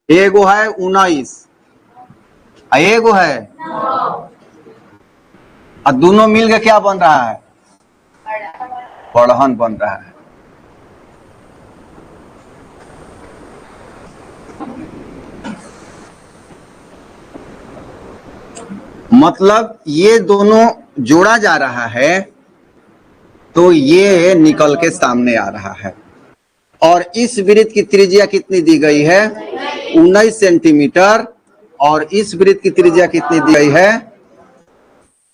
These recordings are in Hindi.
एगो है 19, एगो है, और दोनों मिल के क्या बन रहा है? बढ़हन बन रहा है। मतलब ये दोनों जोड़ा जा रहा है तो ये निकल के सामने आ रहा है। और इस वृत्त की त्रिज्या कितनी दी गई है? 19 सेंटीमीटर। और इस वृत्त की त्रिज्या कितनी दी गई है?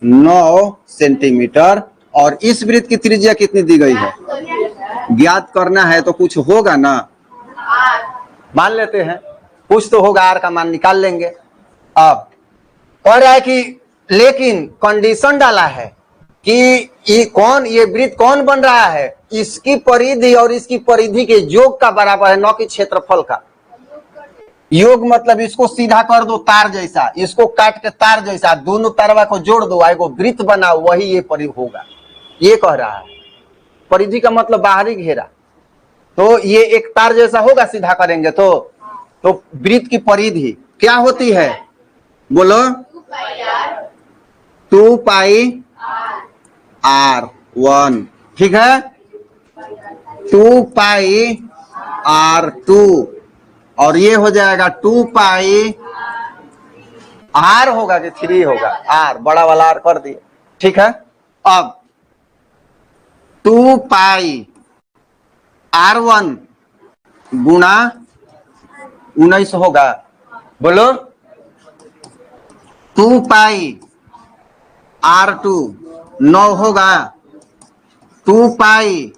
9 सेंटीमीटर। और इस वृत्त की त्रिज्या कितनी दी गई है? ज्ञात करना है तो कुछ होगा ना, मान लेते हैं कुछ तो होगा, आर का मान निकाल लेंगे। अब कह रहा है कि लेकिन कंडीशन डाला है कि ये वृत्त कौन बन रहा है? इसकी परिधि और इसकी परिधि के योग का बराबर है, न कि क्षेत्रफल का। योग मतलब इसको सीधा कर दो तार जैसा, इसको काट के तार जैसा, दोनों तारवा को जोड़ दो, एगो वृत्त बनाओ, वही ये परिधि होगा, ये कह रहा है। परिधि का मतलब बाहरी घेरा, तो ये एक तार जैसा होगा सीधा करेंगे तो वृत्त की परिधि क्या होती है? बोलो। 2 पाई R1, ठीक है। 2 पाई R2, और ये हो जाएगा 2 पाई R होगा कि 3 होगा? R, बड़ा वाला R कर दिए, ठीक है। अब 2 पाई R1 गुणा 19 होगा, बोलो। 2 पाई R2 9 होगा, 2 पाई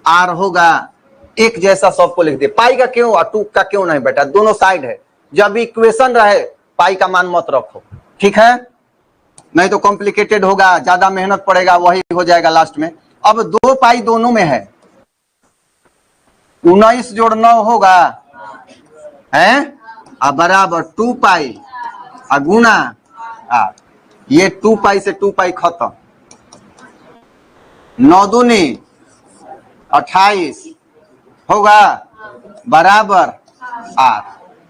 R होगा, एक जैसा सबको लिख दे। पाई का क्यों और 2 का क्यों नहीं बेटा? दोनों साइड है, जब इक्वेशन रहे पाई का मान मत रखो, ठीक है, नहीं तो कॉम्प्लिकेटेड होगा, ज्यादा मेहनत पड़ेगा, वही हो जाएगा लास्ट में। अब 2 पाई दोनों में है, 19 जोड़ 9 होगा, है, अब बराबर 2 पाई गुणा, ये 2 पाई से 2 पाई खत्म, 9 दूनी 28 होगा, बराबर R।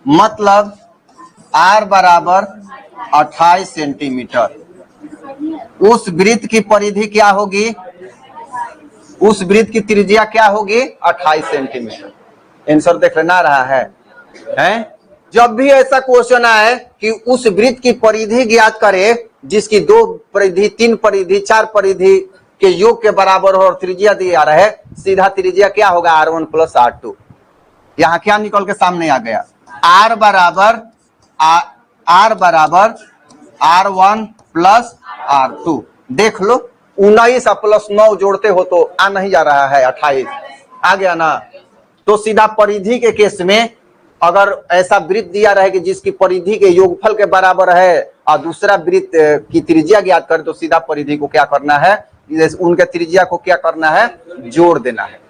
मतलब R बराबर 28 सेंटीमीटर। उस वृत्त की परिधि क्या होगी? उस वृत्त की त्रिज्या क्या होगी? 28 सेंटीमीटर। आंसर देख लेना रहा है, हैं? जब भी ऐसा क्वेश्चन आए कि उस वृत्त की परिधि ज्ञात करे जिसकी 2 परिधि, 3 परिधि, 4 परिधि के योग के बराबर हो और त्रिज्या दिया रहे, सीधा त्रिज्या क्या होगा? R1 plus R2। यहाँ क्या निकल के सामने आ गया? R बराबर R1 प्लस R2। देख लो, 19 प्लस 9 जोड़ते हो तो आ नहीं जा रहा है 28, आ गया ना। तो सीधा परिधि के केस में अगर ऐसा वृत्त दिया रहे कि जिसकी परिधि के योगफल के बराबर है और दूसरा वृत्त की त्रिज्या ज्ञात करे, तो सीधा परिधि को क्या करना है? उनके त्रिज्या को क्या करना है? जोड़ देना है।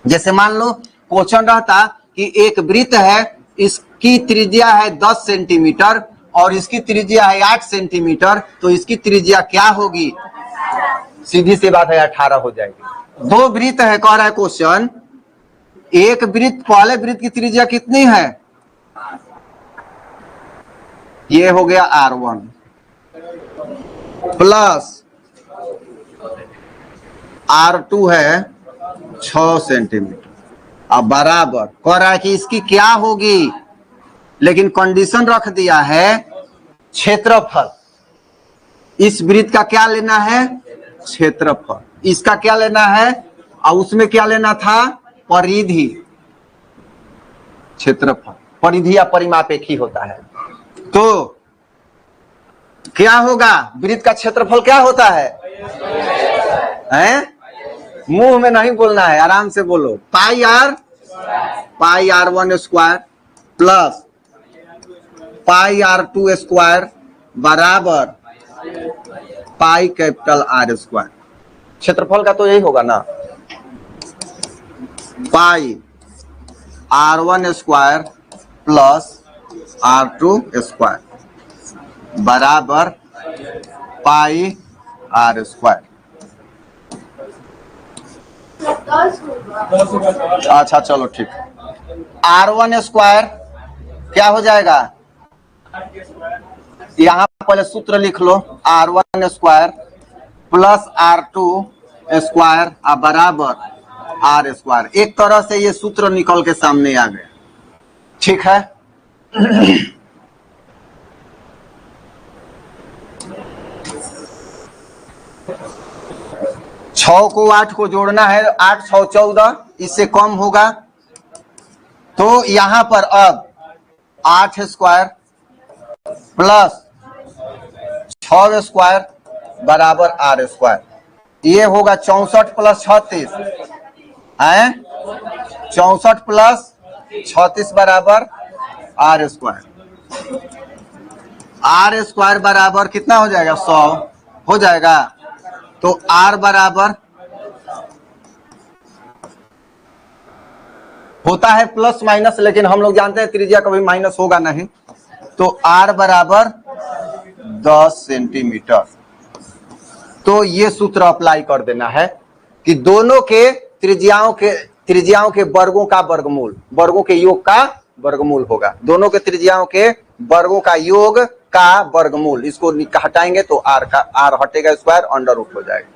जैसे मान लो क्वेश्चन रहता कि एक वृत्त है, इसकी त्रिज्या है 10 सेंटीमीटर और इसकी त्रिज्या है 8 सेंटीमीटर, तो इसकी त्रिज्या क्या होगी? सीधी सी बात है 18 हो जाएगी। 2 वृत्त है, कह रहा है क्वेश्चन, एक वृत्त, पहले वृत्त की त्रिज्या कितनी है? ये हो गया R1 प्लस R2 है 6 सेंटीमीटर, अब बराबर कह रहा है कि इसकी क्या होगी, लेकिन कंडीशन रख दिया है क्षेत्रफल। इस वृत्त का क्या लेना है? क्षेत्रफल। इसका क्या लेना है? और उसमें क्या लेना था? परिधि। क्षेत्रफल, परिधि या परिमाप एक ही होता है। तो क्या होगा? वृत्त का क्षेत्रफल क्या होता है? हैं? मुंह में नहीं बोलना है, आराम से बोलो। पाई R1 square plus pi R2 square बराबर पाई कैपिटल R स्क्वायर। क्षेत्रफल का तो यही होगा ना, पाई R1 square plus R2 square बराबर पाई R स्क्वायर। अच्छा चलो ठीक है। R1 स्क्वायर क्या हो जाएगा, यहां पहले सूत्र लिख लो, R1 square plus R2 square बराबर R स्क्वायर। एक तरह से ये सूत्र निकल के सामने आ गया, ठीक है। छह को 8 को जोड़ना है, 8 6 14, इससे कम होगा, तो यहां पर अब 8 स्क्वायर प्लस 6 स्क्वायर बराबर R स्क्वायर, ये होगा 64 प्लस 36 है, 64 प्लस 36 बराबर R स्क्वायर। R स्क्वायर बराबर कितना हो जाएगा, 100 हो जाएगा। तो R बराबर होता है प्लस माइनस, लेकिन हम लोग जानते हैं त्रिज्या कभी माइनस होगा नहीं, तो R बराबर 10 सेंटीमीटर। तो ये सूत्र अप्लाई कर देना है कि दोनों के त्रिज्याओं के वर्गों का वर्गमूल, वर्गों के योग का वर्गमूल होगा, दोनों के त्रिज्याओं के वर्गों का योग का वर्गमूल, इसको हटाएंगे तो R हटेगा स्क्वायर, अंडर रूट हो जाएगा।